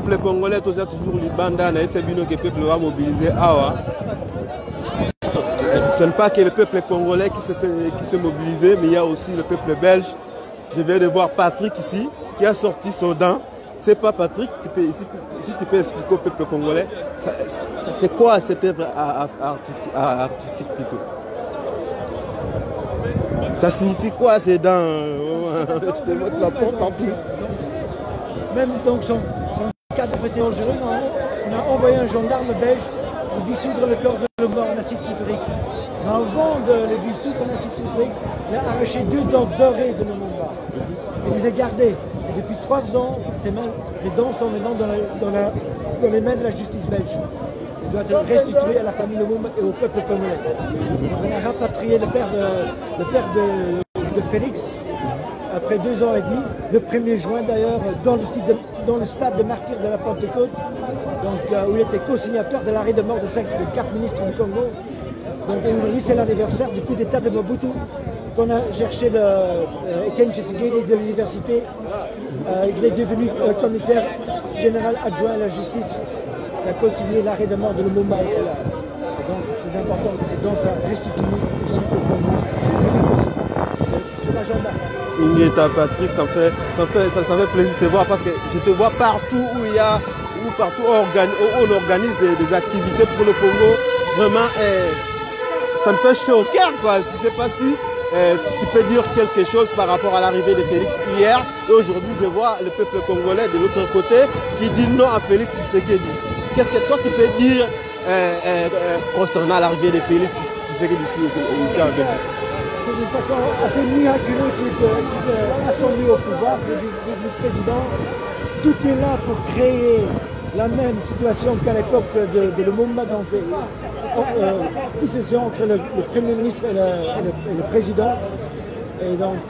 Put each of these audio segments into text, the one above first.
peuple congolais, toujours Libanda, c'est bien que le peuple va mobiliser. Ce n'est pas que le peuple congolais qui s'est mobilisé, mais il y a aussi le peuple belge. Je viens de voir Patrick ici, qui a sorti son dent. C'est pas Patrick, si tu peux expliquer au peuple congolais, c'est quoi cette œuvre artistique plutôt? Ça signifie quoi ces dents? Je te montre la porte en plus. Même donc son cas de prêté en jury, on a envoyé un gendarme belge pour dissoudre le corps de mort en acide sulfurique. Mais avant de le dissoudre en acide sulfurique, il a arraché 2 dents dorées de Lumumba. Il les a gardées. Et depuis 3 ans, ces dents sont maintenant dans les mains de la justice belge. Il doit être restitué à la famille Lumumba et au peuple congolais. On a rapatrié le père de Félix après 2 ans et demi, le 1er juin d'ailleurs, dans le stade de martyrs de la Pentecôte, donc, où il était co-signateur de l'arrêt de mort de 4 ministres du Congo. Donc aujourd'hui c'est l'anniversaire du coup d'état de Mobutu, qu'on a cherché Étienne Tshisekedi de l'université. Il est devenu commissaire général adjoint à la justice. Il a co-signé l'arrêt de mort de Lumumba aussi là. Donc c'est important que ces dons soient restitués aussi au Congo. C'est l'agenda. Ingeta Patrick, ça me fait plaisir de te voir parce que je te vois partout où on organise des activités pour le Congo. Vraiment, ça me fait chaud au cœur quoi. Je ne sais pas si tu peux dire quelque chose par rapport à l'arrivée de Félix hier. Et aujourd'hui, je vois le peuple congolais de l'autre côté qui dit non à Félix Tshisekedi. Qu'est-ce que toi tu peux dire concernant l'arrivée de Félix Tshisekedi ici en Belgique? C'est d'une façon assez miraculeuse qu'il est assommé au pouvoir du président. Tout est là pour créer la même situation qu'à l'époque de Lumumba, donc dissociation entre le Premier ministre et le président. Et donc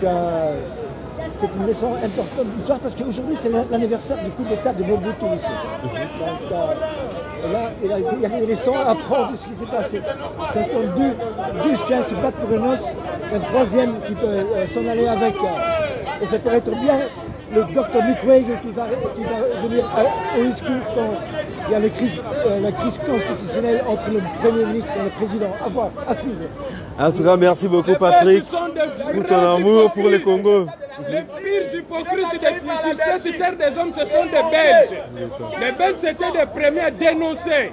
c'est une leçon importante d'histoire parce qu'aujourd'hui c'est l'anniversaire du coup d'état de Mobutu ici. Donc, là, il y a des leçons à apprendre de ce qui s'est passé. Donc deux chiens se battent pour un os, un troisième qui peut s'en aller avec. Et ça pourrait être bien le docteur Mukwege qui va venir au discours quand il y a la crise constitutionnelle entre le Premier ministre et le Président. À voir, à suivre. En tout cas, merci beaucoup Patrick pour ton amour pour le Congo. Les pires hypocrites sur cette terre des hommes, ce sont des Belges. Les Belges étaient les premiers à dénoncer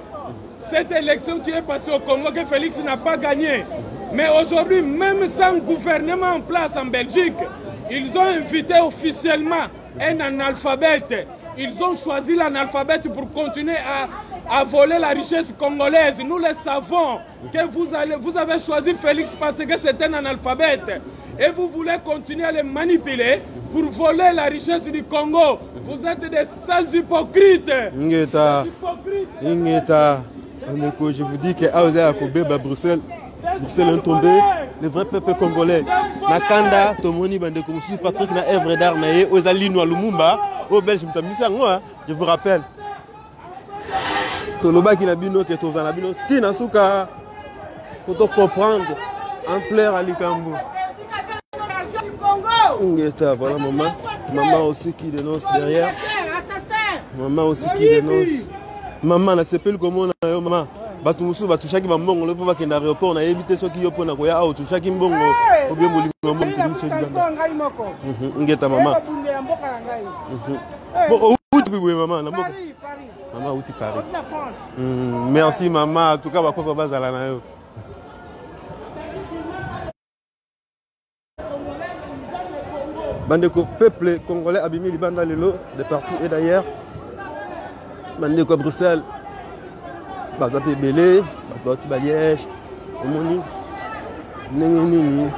cette élection qui est passée au Congo que Félix n'a pas gagné. Mais aujourd'hui, même sans gouvernement en place en Belgique, ils ont invité officiellement un analphabète. Ils ont choisi l'analphabète pour continuer à voler la richesse congolaise. Nous le savons que vous avez choisi Félix parce que c'est un analphabète. Et vous voulez continuer à les manipuler pour voler la richesse du Congo. Vous êtes des sales hypocrites. Ingeta, je vous dis que Aouza Akobe, Bruxelles est tombé. Le vrai peuple congolais. Nakanda, Tomoni, Bandekomusi, Patrick, na œuvre d'art, Ozali, Lumumba, au Belge, je vous rappelle. Toloba qui n'a bino, que Tozana bino, Tina Souka, pour comprendre, ampleur à l'Ikambo. Ingeta, voilà maman. Maman aussi qui dénonce derrière. Maman aussi qui dénonce. Maman, n'a pas plus comment on a maman. Batumusu batushaki bambongo le pova kenda aéroport na yebite soki yo pona koya au tushaki mbongo obie molingo mbongo télévision dibanda ngeta mama bon outi bibwe mama na mboka mama outi Paris merci maman en tout cas bakoko bazala na yo bandeko peuple congolais abimi libanda lelo de partout et d'ailleurs bandeko Bruxelles bazape belé bakoti baliège omoni nini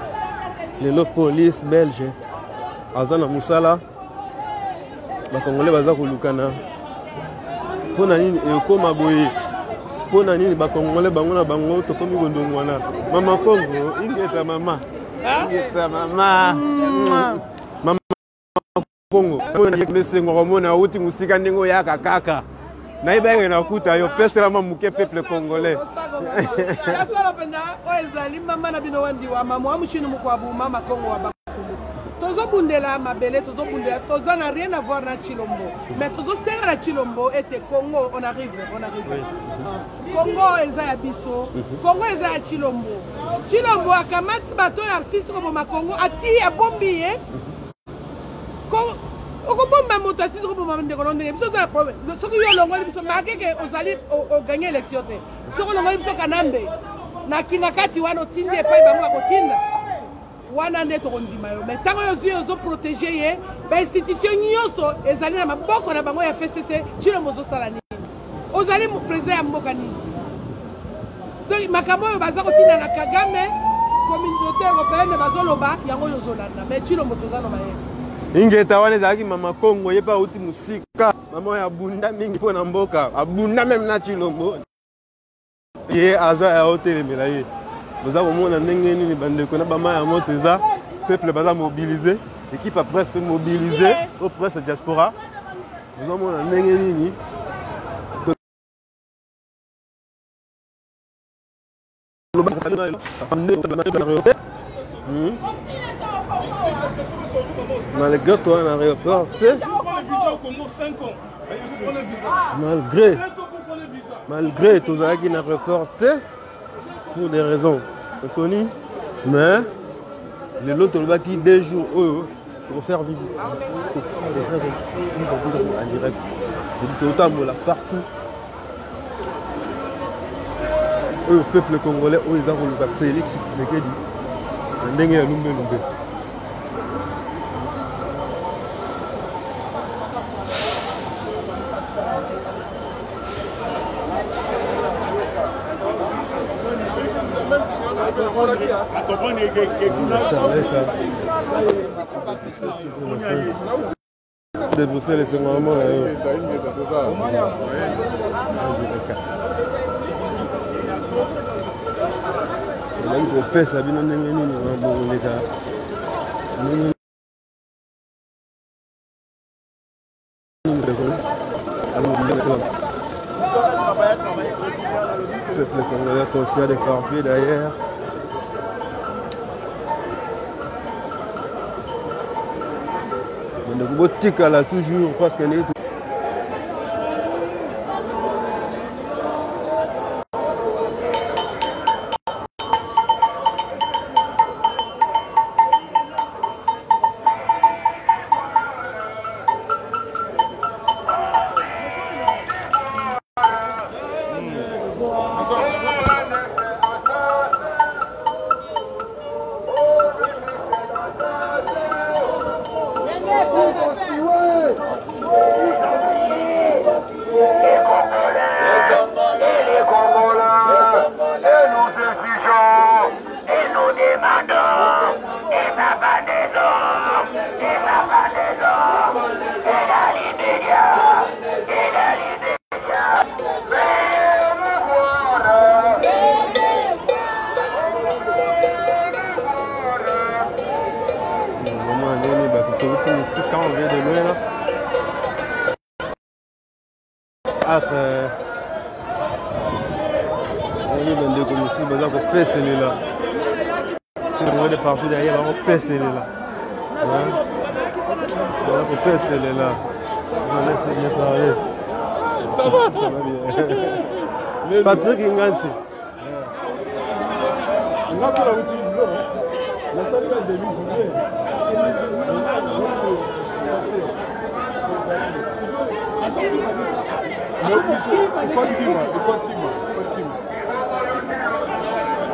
lelo police belge azana musala bakongolais baza kolukana pona nini ekoma boye pona nini bakongolais bango na bango tokomi kondongwana mama Kongo ingeta mama Kongo pona yemesengo komona uti musika ndingo yaka kaka na iba na kuta yo pesa la mamuke peuple congolais solo penda o ezali mama na bino wandi wa mama amushinu mukwabu mama Kongo wa bakumu tozo tozobundela mabele tozobundela toza na rien à voir na Chilombo mais tozosenga na Chilombo ete Congo on arrive Congo eza ya biso Congo eza ya Chilombo akamati bato ya sisi ko boma Congo ati ya bombi okobomba moto asisi ko boma ndeko ndenge biso za problème soki yo longoli biso makeke ozali o gagner élection te soko longoli biso kanambe na kinga kati wana otindi epai bango akotinda wana nde tokondima yo mais ntango yozwi ozoprotege ye bainstitution nyonso ezali na maboko na bango ya FCC Chilombo ozosala nini ozali président ya mboka nini donc makambo oyo baza kotinda na Kagame communauté européenne bazoloba yango yozolanda mais Chilombo tozaloba ye ingeta wana ezalaki mama Kongo ye pa uti musika mama oyo abunda mingi mpo na mboka abunda meme na Chilombo ye azwa ya otelemela ye boza komona ndenge nini bandeko na bama ya moto eza peuple baza mobilisé équipe à presse peut mobiliser au presse diaspora boza komona ndenge nini malgré toi un aéroport malgré tous ceux qui n'ont reporté pour des raisons inconnues, mais les autres qui 2 jours pour faire vivre en direct. Autant partout. Le peuple congolais, ils ont Félix Tshisekedi. De Bruxelles, c'est vraiment le peuple congolais conscient des parfaits d'ailleurs. On est là toujours parce qu'elle est partout derrière, on pèse les là. On pèse les là. On laisse bien parler. Ça va bien. Patrick Ngansi.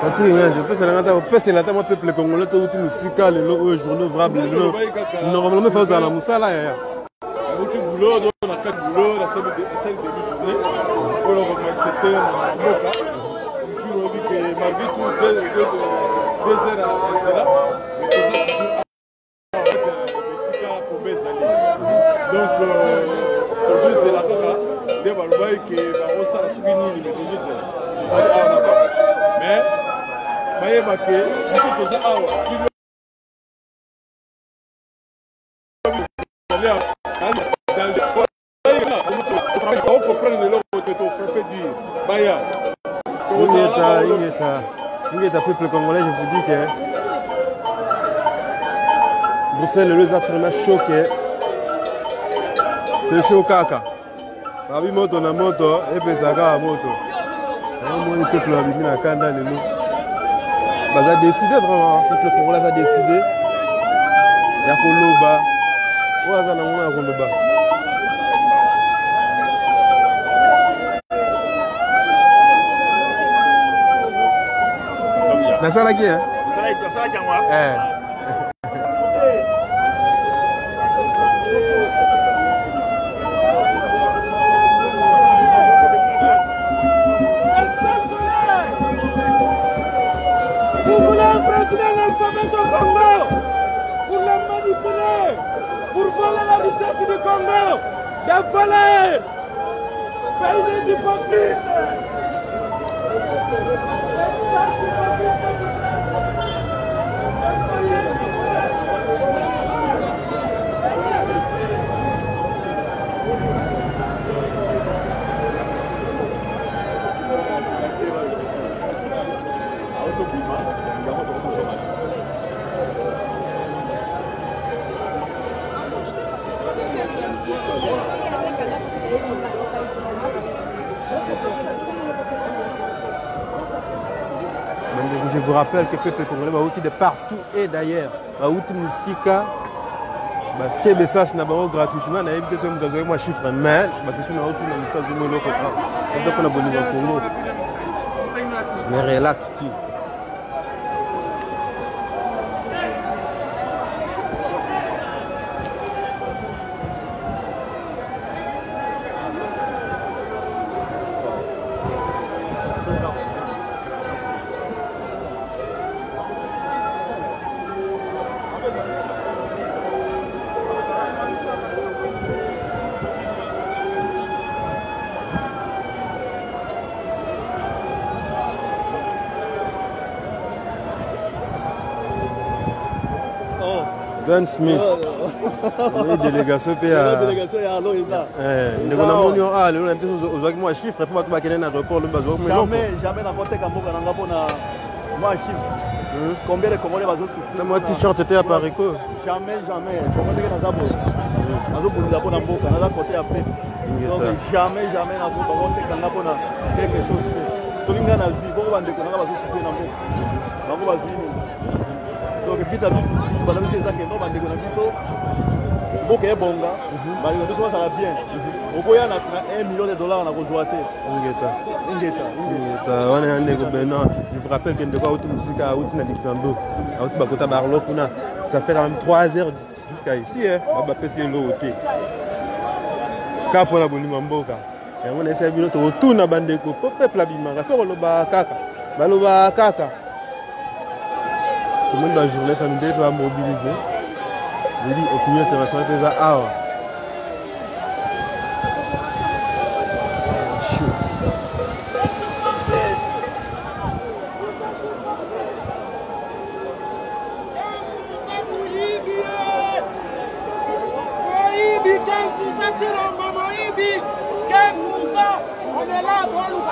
Je pense que c'est un peuple congolais qui est musical, le journaux vrables. Normalement, il faut faire la moussa là. Il est un peuple congolais, je vous dis que Bruxelles, le a vraiment choqué. C'est chaud, caca. Babi moto na moto, et puis ça a moto. Le peuple a mis la canne dans le loup. Ça a décidé vraiment, le peuple congolais a décidé. Il y a Koloba. Où est-ce qu'on a Koloba? Na sala qui hein? Sala qui moi. Vous voulez un président analphabète au Congo pour le manipuler, pour voler la richesse du Congo, de voler, pays des hypocrites. Je vous rappelle que le peuple congolais va outil de partout et d'ailleurs. Va outil Moussika, Kébessas n'a pas gratuitement. On a évité ce que moi chiffre, mais tout le monde a outil dans le cas de c'est ça qu'on a besoin au Congo. Mais relax tout. John Smith. La délégation puis la délégation est à l'eau ça. Nous avons mis à l'eau un petit peu chiffre pour pas qu'il y ait un aéroport le bateau. Jamais na côté Kamboka na ngapo na moi chiffre. Combien de Congolais bazo souffrir. Moi t-shirt était à Paris quoi. Jamais. Tu vois que na zabo. Nazo bonza pona mboka na côté après. Donc jamais na côté Kamboka na quelque chose. Tolinga na zi bongo bande ko na bazo souffrir na mboka. Bango bazini. Donc bita bana biso ezake ndo bandeko na biso mboka ebonga bandeko na biso basala bien okoya na $1 million na kozwa te ngeta wana ya ndeko Benoît. Je vous rappelle que ndeko auti musika auti na Luxembourg auti bakota barlo kuna ça fait quand même 3 heures jusqu'à ici baba pesi ngo ote kapo na bolingo mboka yango na esa bino to tuna bandeko peuple abimanga fe koloba kaka. Tout le monde dans la journée, ça nous doit pas mobiliser. Je dis, opinion internationale, c'est ça. Ah ouais. On est là, on nous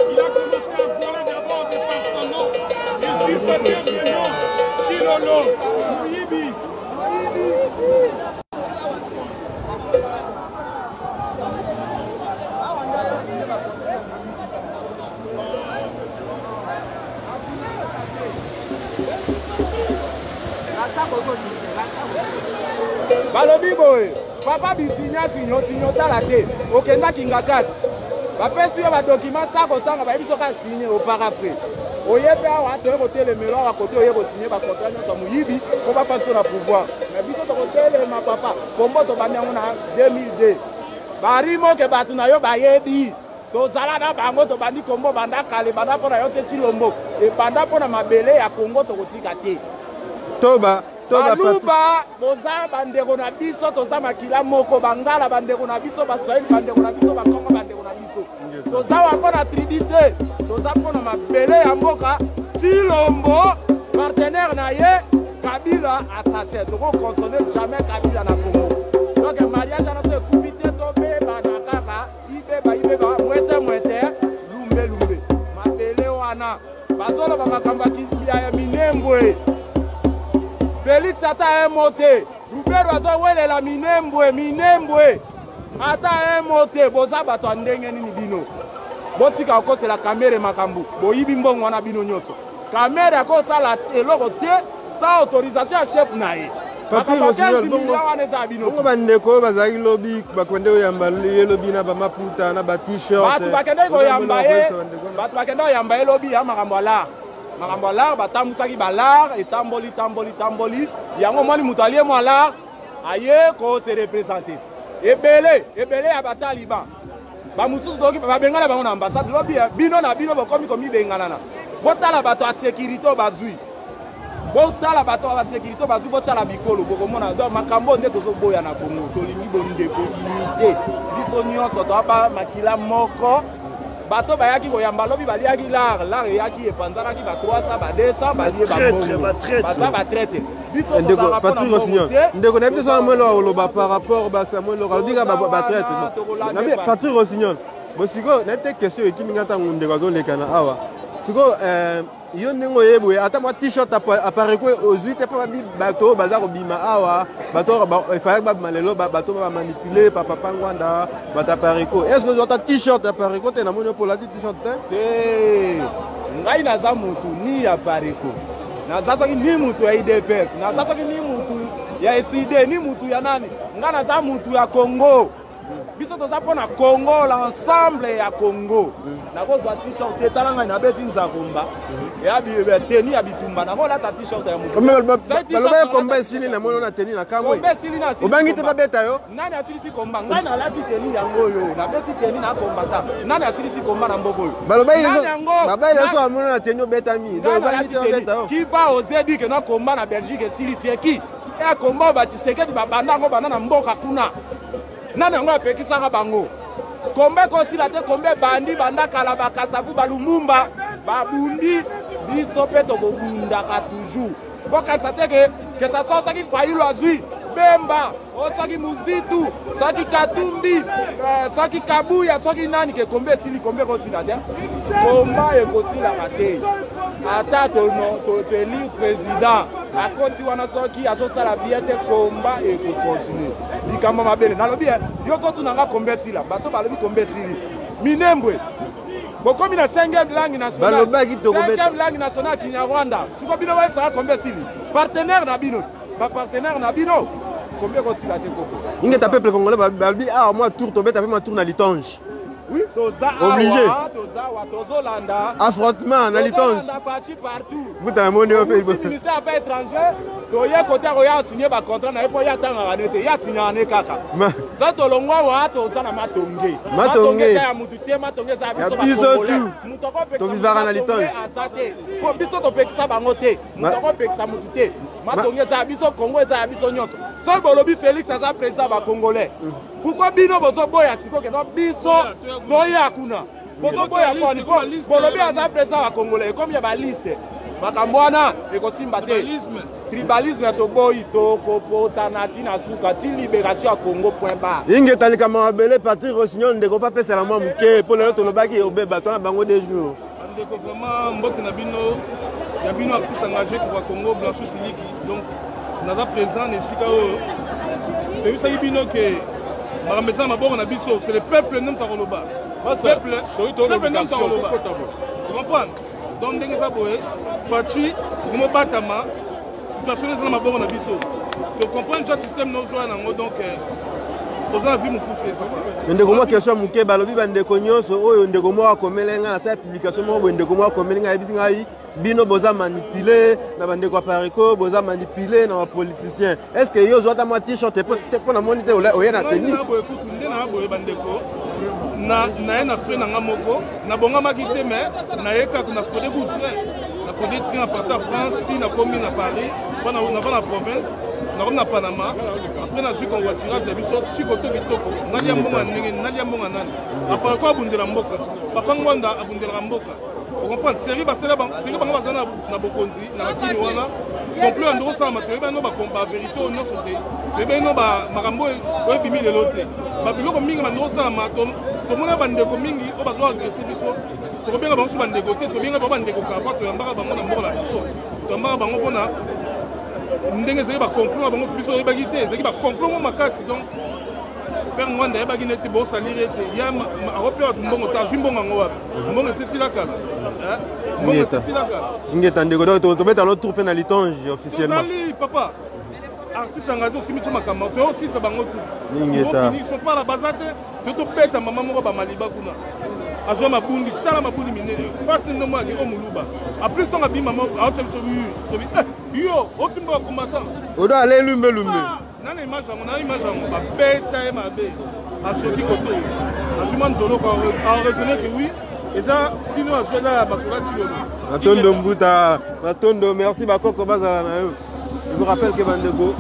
il a commencé à voler d'abord des partenaires. Il suit pas dernièrement. Chilolo, Mouyibi. Balobi boy, papa bisinya sinyo talate. Okenda kingakati. Bapesi yo ba document ça kotanga ba biso ka signer au parapluie. Oyebe awa to ko telemelo awa kote oyebo signer ba contrat nyonso muyibi ko ba patso na pouvoir. Mais biso to ko telema papa kombo to ba nyango na 2002. Barimo ke batu na yo ba yebi. To zala na bango to bandi kombo banda kale banda pona yo te chilombo. E banda pona mabele ya Congo to kotika te. Toba Baluba, boza bandeko na biso toza makila moko bangala bandeko na biso baswahili bandeko na biso bakongo bandeko na biso. Toza wako na trinité, toza pona mabele ya mboka, Chilombo partenaire na ye, Kabila assassin. Donc on consonne jamais Kabila na Congo. Donc mariage na to kubite to be banakaka, ibe ba mwete lumbe. Mabele wana nazoloba makambo ya Minembwe. Félix ata un moté. Rubero azowelela Minembwe. Ata un moté. Boza bato ndenge nini bino. Botika okosela kamere makambo. Boyibi mbongo wana bino nyoso. Kamere akosala eloko te sa autorisation ya chef na ye. Patrick Rossignol, bongo bandeko bazali lobby bakwende oyamba lobby na ba maputa na ba t-shirt. Batu bakende oyamba ye. Batu bakende oyamba ye lobby ya makambo la. Makambo la batambusa balar etamboli. Yango moni mutalie mo la aye ko se représenter. Ebele ya bataliba. Ba mususu doki ba bengana bango na ambassade lobby bino na bino bokomi komi bengana na. Botala bato a sécurité bazui. Botala bato a sécurité bazui botala bikolo bokomona do makambo nde tozoboya na Congo tolingi bondeko unité. Biso nyonso to ba makila moko. Bato bayaki koyamba lobi baliaki lar yaki epanzanaki ba 300 ba 200 balie ba ba traite. Biso ndeko Patrick Rossignol ndeko na biso amelo oloba par rapport ba Samuel Loraldiga ba traite. Na bien Patrick Rossignol bosiko na te question ekiminga tango ndeko azolekana awa. Siko yo ndenge oyebwe ata mwa t-shirt apare ko ozwi te pa bato baza kobima awa bato ifaa babima lelo bato bamanipuler papa pangwanda batapare ko est-ce que ozwata t-shirt apare ko te na moni opolati t-shirt te ngai naza mutu ni apare ko naza soki ni mutu ya IDPS naza soki ni mutu ya SID ni mutu ya nani ngai naza mutu ya Congo biso toza mpona Congo l'ensemble ya Congo nakozwa t-shirt te tala ngai nabeti nzakomba ya teni ya bitumba nakolata t-shirt ya mutu baloba ya komba esili na moni na teni na kamwe obangi te babeta yo nani asilisi komba ngai nalati teni yango oyo nabeti teni na komba ta nani asilisi komba na mboka oyo baloba ileso amoni na teni obetami obangi te babeta yo kipa ozedi ke na komba na Belgique esili tie ki ya komba ba Tshisekedi babanda yango bana na mboka kuna nani yango apekisaka bango kombe kosila te kombe bandi banda kala bakasavu balumumba babundi biso mpe tokobundaka toujours bokanisa te ke sa so soki fayulu azwi bemba soki muzitu soki katumbi soki kabuya soki nani ke kombe esili kombe kosila te komba ekosilaka te ata toteli président akoti wana soki azosala bien te komba ekokontinue likambo mabele nalobi yo sotunanga kombe esila bato balobi kombe esili Minembwe bokomi na 5e langue nationale 5e langue nationale Kinyarwanda siko bino baesaka kombe esili partenaire na bino bapartenaire na bino kombe ekosila te koko ingeta peuple congolais balobi awa mwa tour tobeta mpe mwa tour na litonge. Oui, obligé. Tozolanda. Affrontement, na litonge. Partout. Vous t'avez mon niveau. Le ministère des Affaires étrangères, tu y a côté royal signé par contrat, n'a pas y a tant à l'année, y a signé en écaka. Ça te l'ongwa wa to zana matongé. Matongé ya mutute matongé za biso ba. Mutoko pe. To vivara na litonge. Ko biso to pe sa bangote. Mutoko pe sa mutute. Matongé za biso Congo za biso nyonso. Sol bolobi Félix aza président ba congolais. Pourquoi bino bozo boya siko ke no biso doya kuna. Bozo boya kwa ni bolobi aza président ba congolais comme ya ba liste. Makambo wana ekosimba te. Tribalisme to boyi to kopota na tina suka ti libération à Congo point barre. Inge talika mabele Patrick Rossignol ndeko pa pesa la mwa muke pour le tolobaki obeba to na bango des jours. Ndeko vraiment mboka na bino ya bino actif engagé pour Congo Blanchot Siliki donc naza présent nesika o te bisa bino ke makamesa maboko na biso c'est le peuple nem takoloba. Peuple nem takoloba. Tu comprends? Donc ndenge za boye fachi mo batama situation ezala maboko na biso. Tu comprends déjà système nozoa nango donc oza vi mukuse papa. Ndeko mo question muke balobi bandeko nyonso oyo ndeko mo akomelenga na sa publication mo ndeko mo akomelenga yebisi ngai bino boza manipuler na bandeko apariko boza manipuler na ba politiciens. Est-ce que yo zota mo t-shirt pour na monite oya na teni? Na boye kutu ndena boye bandeko na na frère na ngamoko na bonga makite mais na yeka kuna fode boutre na fode train à partir France puis na commune à Paris na la province na Panama après na suis qu'on tirage de biso chikoto kitoko nali mbonga ndenge nali mbonga nani après quoi abundela mboka papa ngwanda abundela mboka on comprend série basela bang série bang bazana na bokonzi na kini wana complot ndo sa matériel ba no ba combat vérité on no sote be no ba makambo o bimi le lote ba biloko mingi ba ndo sa matom to mona ba ndeko mingi o bazwa agresser biso tokobenga bango so bandeko te tobenga bango bandeko kapa toyambaka bango na mboka na biso toyambaka bango mpona ndenge ezali bacomplot na bango biso oyebaki te ezalaki bacomplot mo makasi donc père Mwanda yebaki neti bosaliri ete ya akopewa mbongo ta azwi mbongo yango wapi mbongo esesila kala mbongo esesila kala ngeta ndeko donc tobeta no tour mpe na litonge officiellement tozali papa artiste anga te osimi so makambo toyosisa bango tu ngeta sopala baza te totobeta mama moko bamaliba kuna azwa mabundi tala mabundi minene fasi ndomo yake o moluba apres ntongo abima aota biso tobi yo otimba bakombatant odo ale lumbe nana image yango na image yango babeta ye mabe asoki kote azwima nzolo aresone ke oui eza sino azwa eza basola cilolo matondo mbuta matondo merci bakoko bazala na yo je vous rappelle que bandeko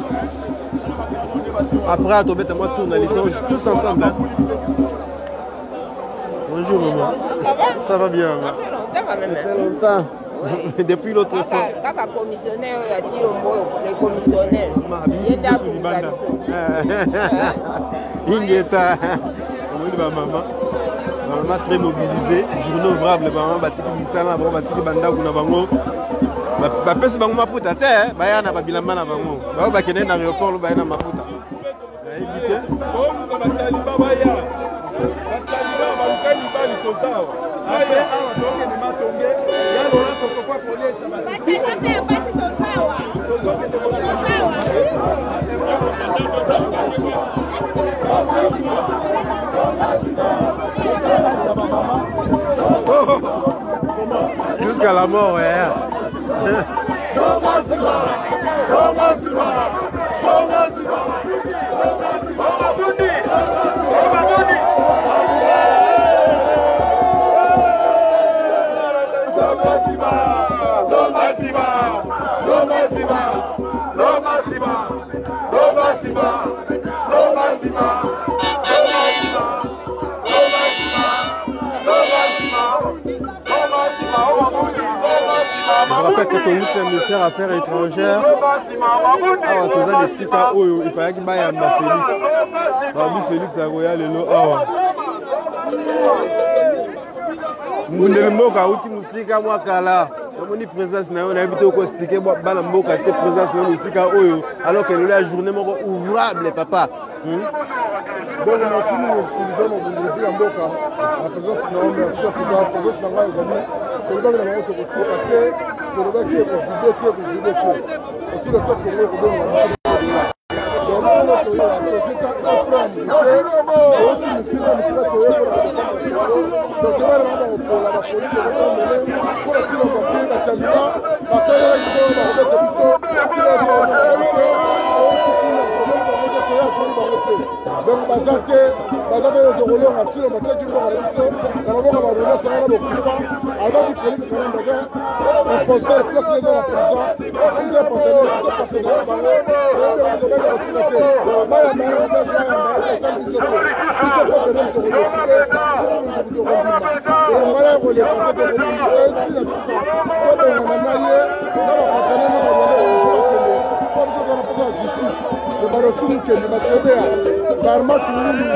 après tobeta moi tourne à l'étage tous ensemble hein? Bonjour maman. Ça va bien. Ça fait longtemps. Oui. Depuis l'autre fois. Kaka commissionnaire, il y a les commissionnaires. Il est à Ingeta. Maman. Maman très mobilisée. Journée ouvrable. Maman batiki misala, maman batiki banda kuna bango. Ba pesi bango maputa te, ba yana ba bilamba na bango. Ba ba kene na aéroport ba yana maputa. Éviter. Jusqu'à la mort, ouais. Je rappelle que ton ministère des Affaires étrangères, tu as des sites où il fallait qu'il y ait un Félix. Félix a royal et l'eau. Mboka uti musika mwakala namoni présence na yo na habité ko expliquer bana mboka te présence na musika oyo alors que la journée moko ouvrable papa donc merci nous Sylvain mon début la mboka la présence na on merci pour la présence na ngai ezali pour ba na moto ko tika te pour ba ki ko vidéo te ko vidéo te aussi le temps pour ko donner donc bazate le Togolais on a tiré ma tête qui va aller ça na maboko ba rona ça na bokipa avec du police quand même bazan un poster place les gens à présent comme ça partenaire bango et de la tirate ba ya mère on va jouer à mère quand ils sont ils sont pas venus de remercier de rembima et on va les relayer quand de rembima et tu ne sais pas quand on a naie na ba partenaire na ba rona comme ça on a pas justice le barosum que le machebea Karma Touloulou,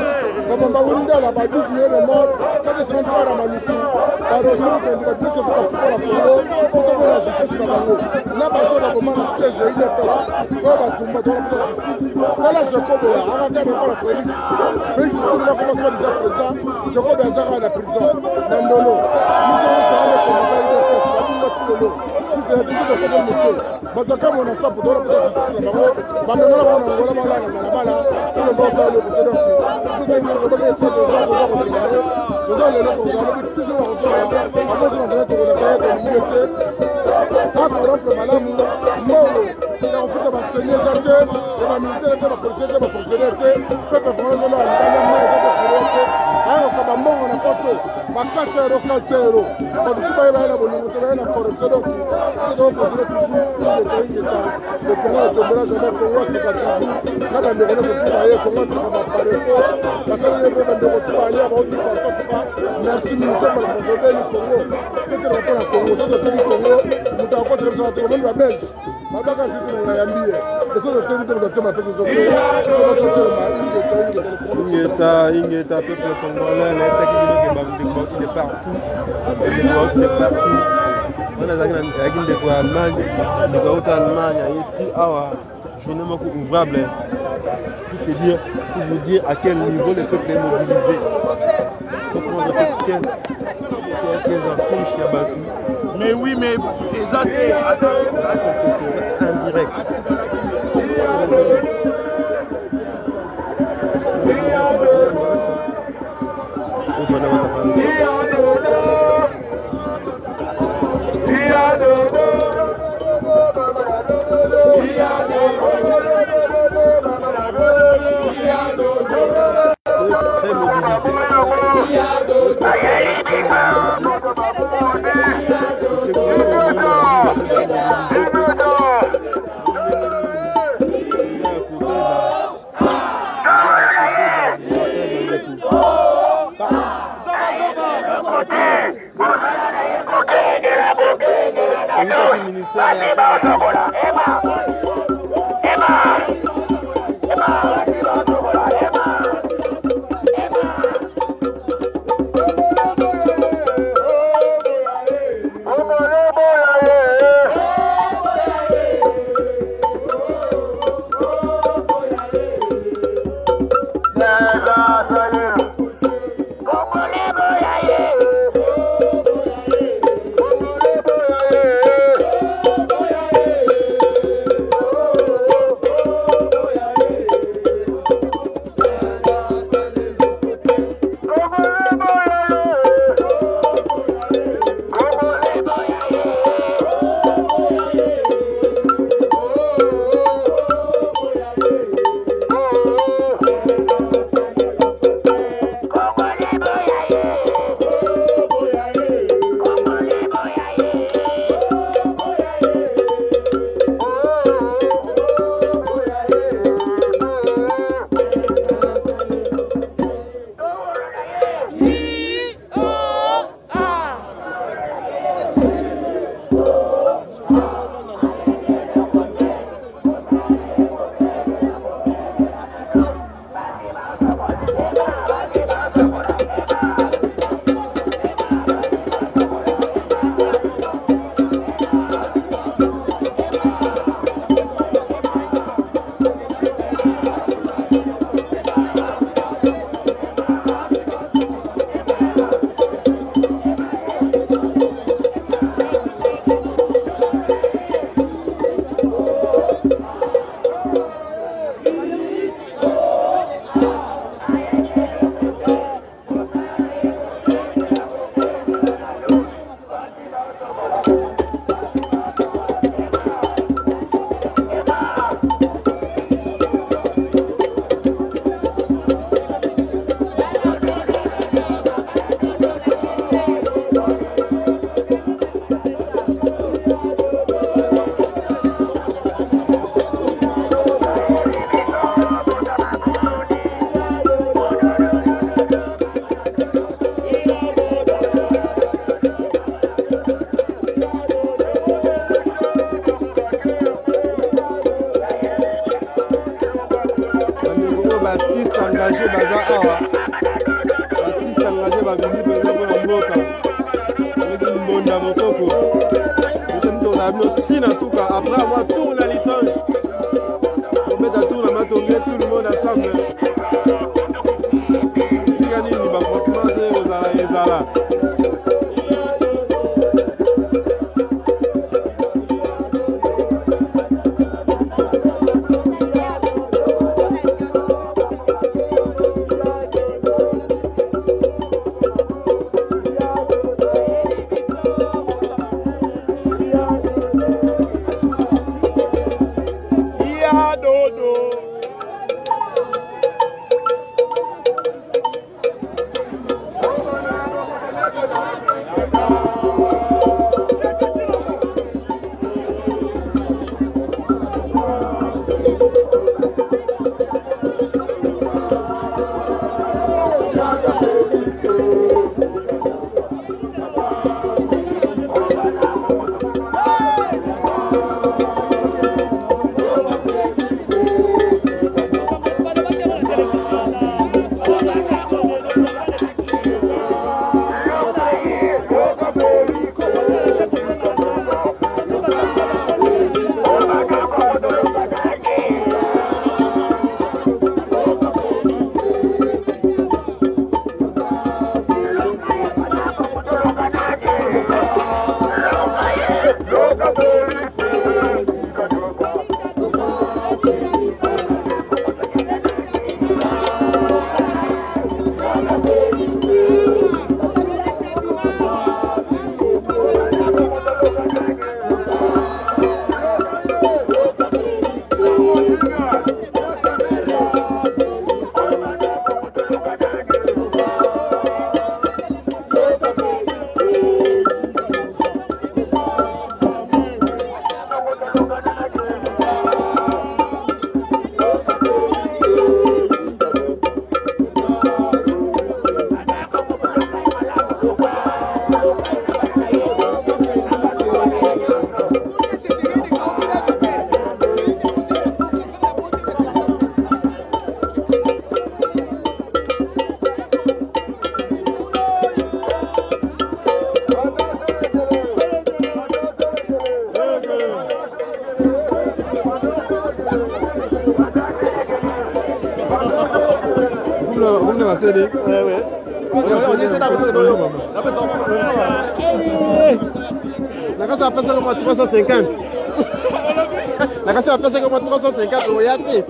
comme on va vous dire la 12 millions de morts, quand ils sont encore à Maluku, par le son qu'on va plus se faire la Congo, pour trouver la justice dans la Congo. N'a pas de la commande à piège et une épaisse. Quand on va tomber dans la justice, voilà Jacob et arrêtez de voir la Félix. Félix, tu ne vas commencer à dire président, Jacob et Zara à la prison. Nandolo, nous allons se rendre comme on va une épaisse, la boule de Tilo. Si tu as dit que tu as monté, maintenant comme on a ça pour donner la justice dans la Congo, maintenant on a la balle, tu ne vas pas le côté d'un peu. Vous avez dit que vous avez été de voir au Sénégal, vous avez le vous avez dit toujours au Sénégal, après vous avez été de la militaire, ça par exemple madame, moi, il a fait de m'enseigner ça, de ma militaire, de ma policier, de ma fonctionnaire, peuple français là, il a moins de priorité, alors que maman on a pas tout, ma 4 euros, parce que tout va y avoir la bonne, la corruption, donc nous avons continué toujours une des pays le Canada ne tombera jamais Congo, c'est qu'à toujours, là, on ne connaît pas Congo, c'est comme à Pareto, parce que les peuples de retour à l'hier, on dit pas, merci, ministère de la Congo, du Congo, peut-être qu'on a Congo, c'est le Congo, nous avons rencontré le monde, la Belge, la Belge, c'est la Yambie. Ingeta, peuple congolais, les qui de partout. De partout. On a une Allemagne, journée ouvrable. Pour vous dire à quel niveau le peuple est mobilisé. Il faut prendre quelles affiches il y a battu. Mais oui, mais indirect. Très mobilisé. Après avoir tourné la litange, on met à tour la matongé, tout le monde ensemble. Si gagné, il va fortement se Ozala et Zala. On va céder. Ouais. On dit c'est d'accord. La casse va passer comme 350. La casse va passer comme 350 au Yati.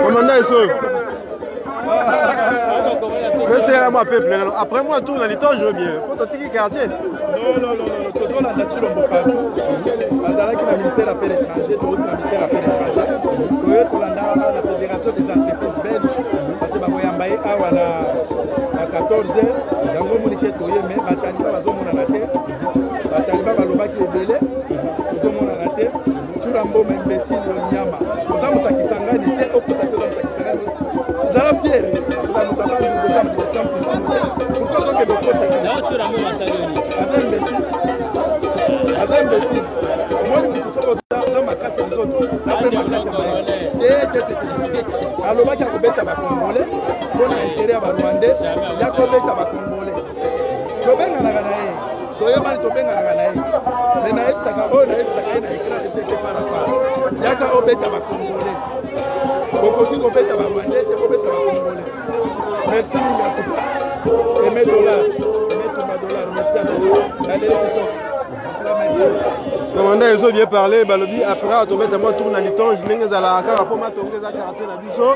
Commandant Esso. C'est là moi peuple. Après moi tourne à l'étage je veux bien. Pour ton petit quartier. Non. Toujours la nature on partout. Azala qui la ministère des Affaires étrangères, d'autres la ministère des Affaires étrangères. Pour la fédération des entreprises belges. Parce que bamoyambaye awa na 14h. Yango monike toye mais bataliba bazomona na terre. Bataliba balobaki ebele. Bazomona na terre. Churambo imbécile nyama. Ozamuta kisangani te okosa te ozamuta kisangani. Zala Pierre. Ozamuta pas de pourquoi donc que d'autres Churambo masalioni. Avec imbécile. Moi je suis dans ma classe des autres. Alobaki akobeta ba Congolais. Pona intérêt ba Rwandais. Ya kobeta ba Congolais. Tobenga na ye. Toyebali tobenga na ye. Mais na yebisaka oyo na yebisaka ye na écran etete par rapport. Yaka obeta ba Congolais. Bokoki kobeta ba Rwandais te kobeta ba Congolais. Merci mingi akufa. $1 merci à vous. Allez, commandant Esso vient parler, balobi après à tomber tellement tourne à l'étage, je n'ai pas la carte pour m'attendre à quartier na biso.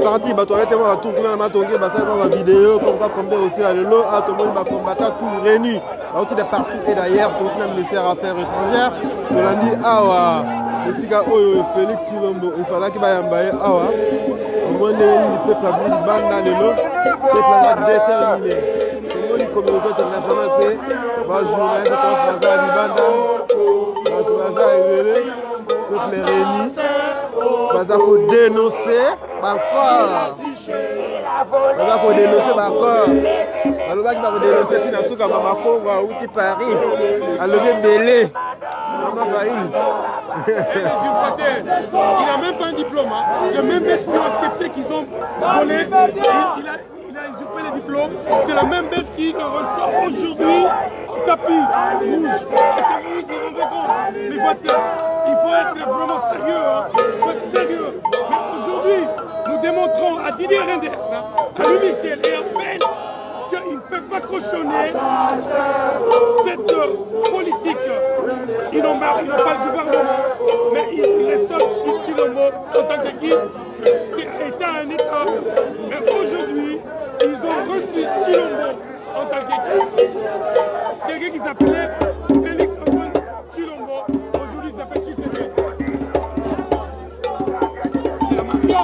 Parti ba toi tellement tourner na m'attendre ba ça ma vidéo comme quoi combien aussi là le lot à tout le monde va combattre tout réuni. Ba de partout et d'ailleurs pour le ministère des Affaires étrangères. To landi awa esika oyo Félix Tshilombo il fallait qu'il ba yambaye awa. Au moins le peuple a vu banda le lot, peuple a déterminé. La communauté internationale peut va journaliste comme Faza Libanda, Faza Evele, peuple réuni, Faza pour dénoncer encore. Faza pour dénoncer encore. Alors là qui va dénoncer Tina Souka Mamako ou Outi Paris, à lever Belé, Maman Faïl. Il n'a même pas un diplôme. Le même bêche qui ont accepté qu'ils ont volé. Il a usurpé les diplômes. C'est la même bête qui ressort aujourd'hui sur tapis rouge. Est-ce que vous vous rendez compte? Il faut être vraiment sérieux. Il faut être sérieux. Mais aujourd'hui, nous démontrons à Didier Reynders, à Louis Michel et à Bell qu'ils ne peuvent pas cautionner cette politique. Ils n'ont pas le gouvernement, mais ils restent Tshilombo en tant qu'équipe. C'est État un État. Mais aujourd'hui, ils ont reçu Tshilombo en tant qu'équipe. Quelqu'un qui s'appelait Félix Antoine Tshilombo, aujourd'hui il s'appelle Tshisekedi. C'est la mafia.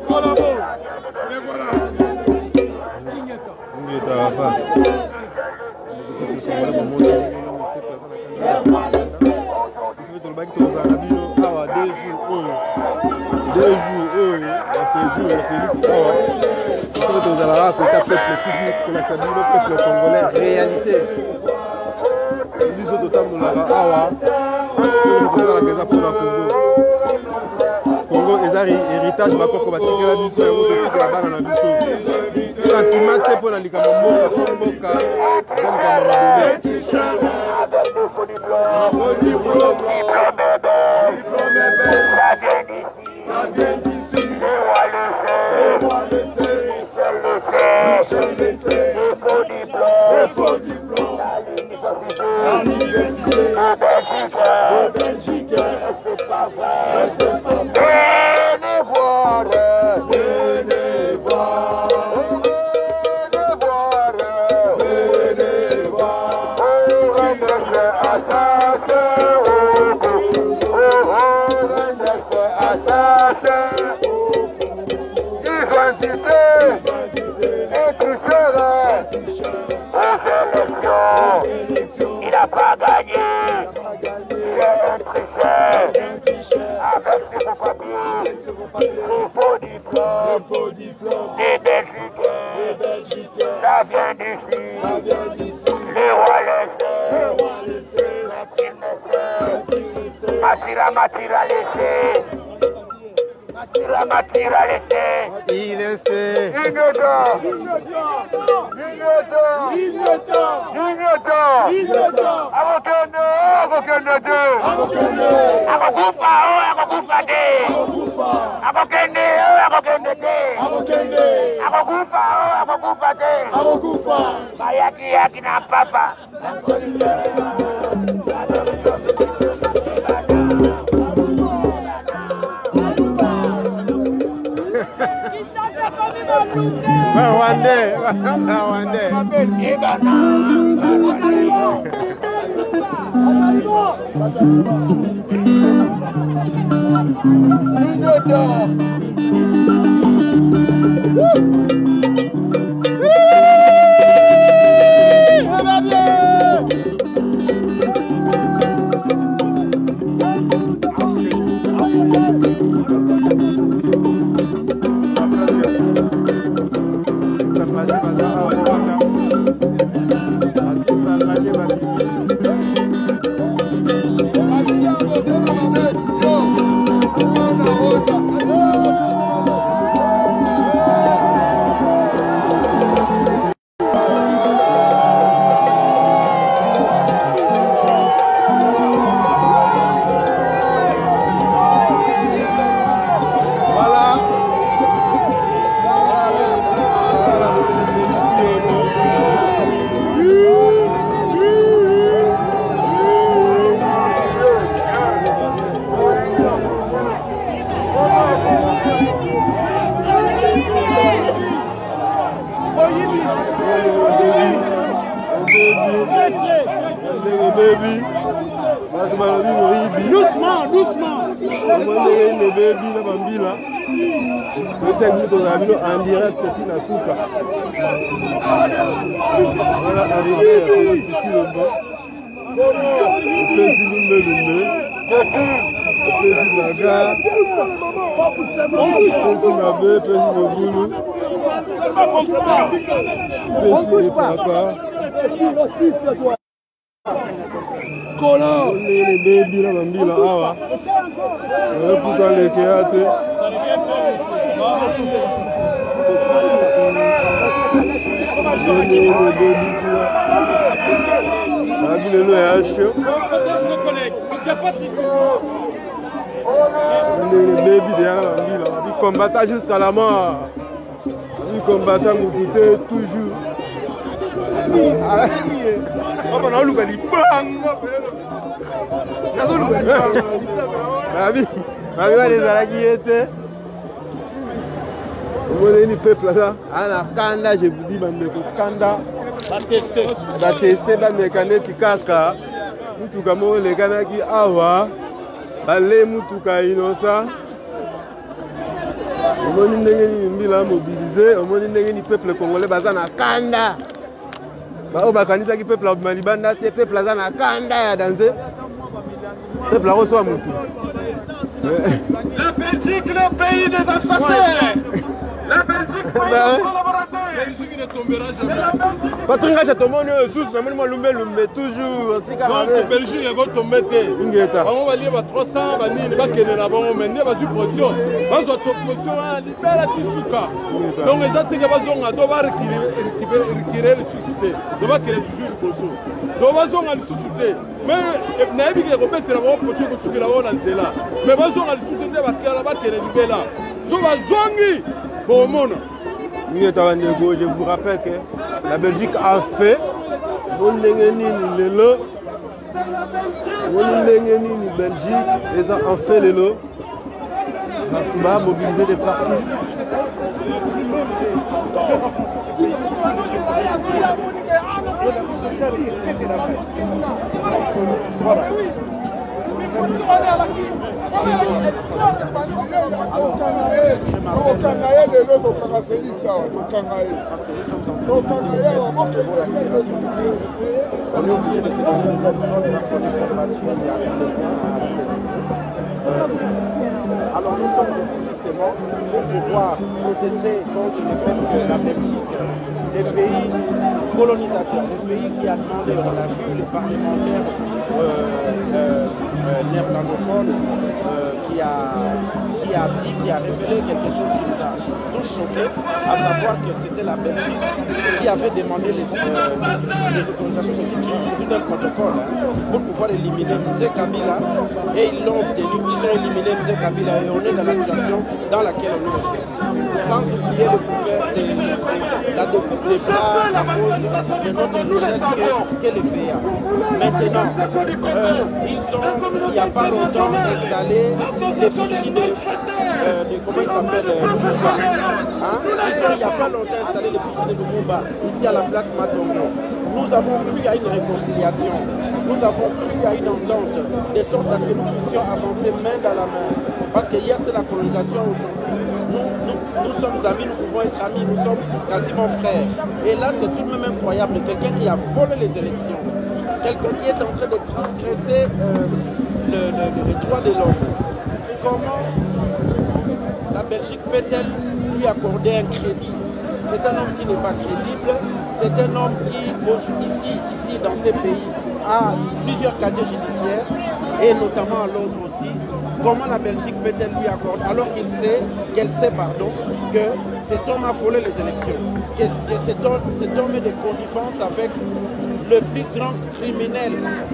Collabo. Et voilà. Deux jours, dans ces jours, Félix Awa, nous allons raconter le peuple congolais, réalité. Nous sommes totalement là, Awa, nous sommes là pour le Congo. Congo, ils ont héritage, ma coco, la biso, et l'autre, la banane, la biso. Sentiment, pour la Likamamboka, Komboka, ça vient d'ici, les rois le sait, Michel le sait, les faux diplômes, l'université, le Belgique, c'est pas vrai, venez voir, il n'a pas gagné, c'est un tricheur, avec ses faux papiers, ses faux diplômes, des Belgicains, ça vient d'ici, les rois le savent, Matira laissé. Matira laissé. Il essaie. Yaki na papa. En direct, petit Nasuka. Voilà, arrivé à petit Lomba. Petit Lumbe Lumbe. Petit Baga. Petit Nabe, petit Moboulou. Petit Papa. On est les bébés là, Bambila. Awa. On est tout dans les kéates. Il combattant jusqu'à la mort. Il combattant toujours. Vous voyez le peuple là, à la Kanda, je vous dis, Kanda, va tester, va mécanique kaka, mutuka mo le kanaki awa, balé mutuka innocent. Au moins ni mila mobilisé, au moins ni peuple congolais baza na Kanda. Ba o bakanisa ki peuple malibanda te peuple baza na Kanda ya danser. Peuple la reçoit mutu. La Belgique, le pays des assassins. La Belgique, pays des collaborateurs. La Belgique ne tombera jamais. Patrick Racha tomone sous amène moi lumbe toujours aussi quand même. Belgique va tomber te. Ingeta. On va lier 300 bani ba kene na bango mais ne ba su position. Ba zo to position a libéra tisuka. Donc les autres ba zo nga do ba récupérer le suscité. Do ba kene toujours boso. Do ba zo nga le suscité. Mais na bi ke robete na ba poto ko sukira ona nzela. Mais ba zo nga le suscité ba kala ba kene libéra. Zo ba zongi bo mona. Je vous rappelle que la Belgique a fait Belgique, ils ont fait le lot. On va mobiliser de partout. On est obligé de se donner parce qu'on est alors nous sommes ici justement pour pouvoir protester contre le fait que la Belgique, des pays colonisateurs, des pays qui a demandé, on a vu les parlementaires néerlandophone qui a révélé quelque chose qui nous a tous choqués, à savoir que c'était la Belgique qui avait demandé les autorisations sur tout un protocole pour pouvoir éliminer Mzee Kabila, et ils l'ont obtenu, ils ont éliminé Mzee Kabila, et on est dans la situation dans laquelle on est aujourd'hui. Sans oublier la découpe des bras à cause de notre richesse qu'est le VA. Maintenant, ils ont, il n'y a pas longtemps, installé les fichiers de comment il s'appelle, Lumumba. Ils ont, il n'y a pas longtemps, installé les fichiers de Lumumba, ici à la place Matongo. Nous avons cru à une réconciliation, nous avons cru à une entente, de sorte à ce que nous puissions avancer main dans la main. Parce que hier c'était la colonisation, aujourd'hui nous sommes amis, nous pouvons être amis, nous sommes quasiment frères. Et là c'est tout de même incroyable, quelqu'un qui a volé les élections, quelqu'un qui est en train de transgresser le droit de l'homme. Comment la Belgique peut-elle lui accorder un crédit? C'est un homme qui n'est pas crédible, c'est un homme qui, ici dans ces pays, a plusieurs casiers judiciaires, et notamment à Londres aussi. Comment la Belgique peut-elle lui accorder, alors qu'elle sait que cet homme a volé les élections, que cet homme est de connivence avec le plus grand criminel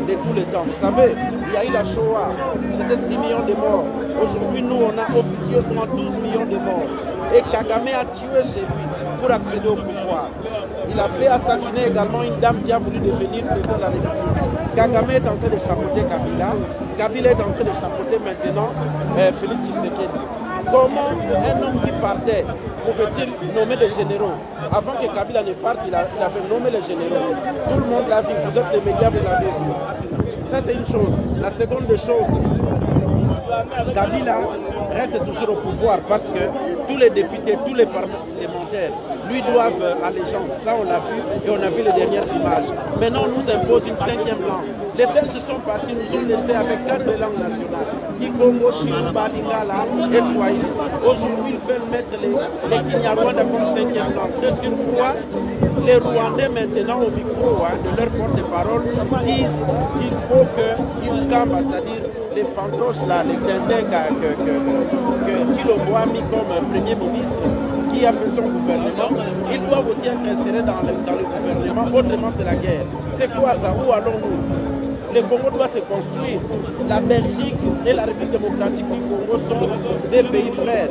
de tous les temps. Vous savez, il y a eu la Shoah, c'était 6 millions de morts. Aujourd'hui, nous, on a officieusement 12 millions de morts. Et Kagame a tué chez lui pour accéder au pouvoir. Il a fait assassiner également une dame qui a voulu devenir président de la République. Kagame est en train de chapeauter Kabila. Kabila est en train de chapeauter maintenant Félix Tshisekedi. Comment un homme qui partait pouvait-il nommer les généraux? Avant que Kabila ne parte, il avait nommé les généraux. Tout le monde l'a vu, vous êtes les médias, vous l'avez vu. Ça c'est une chose. La seconde chose, Kabila reste toujours au pouvoir parce que tous les députés, tous les parlementaires lui doivent allégeance. Ça on l'a vu et on a vu les dernières images. Maintenant on nous impose une 5e langue. Les Belges sont partis, nous ont laissé avec 4 langues nationales. Kikongo, Chiluba, Lingala et Swahili. Aujourd'hui ils veulent mettre les Kinyarwanda comme 5e langue. De surcroît, les Rwandais maintenant au micro de leur porte-parole disent qu'il faut qu'ils campent, c'est-à-dire les fantoches là, les tintins que Tshilombo a mis comme Premier ministre, qui a fait son gouvernement, ils doivent aussi être insérés dans le gouvernement, autrement c'est la guerre. C'est quoi ça? Où allons-nous? Le Congo doit se construire. La Belgique et la République démocratique du Congo sont des pays frères.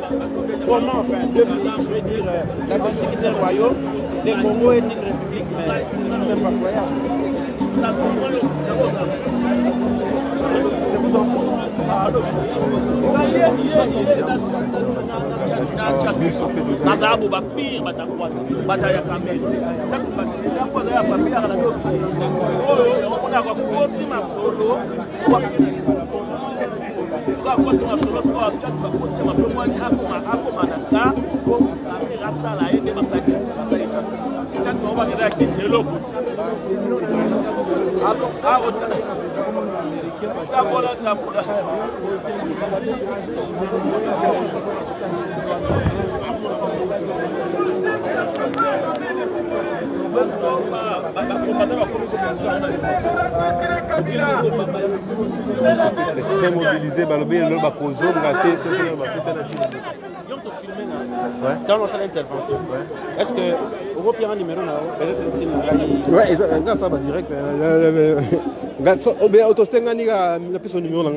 Comment enfin? Deux pays, je veux dire, la Belgique est un royaume, le Congo est une république, mais c'est tout même pas croyable. Nazabu bakpir batakuwa bataya kameli taksi bakpir kwa ya familia kana ndio ona kwa kuoti makolo kwa masolo kwa chat kwa masolo ni ako manaka kwa kamera sala ende masaki masaita tatu kwa ngada kitelo hapo tabola très mobilisé, dans notre intervention. Est-ce que Européen numéro peut-être une ouais, ça va direct. Numéro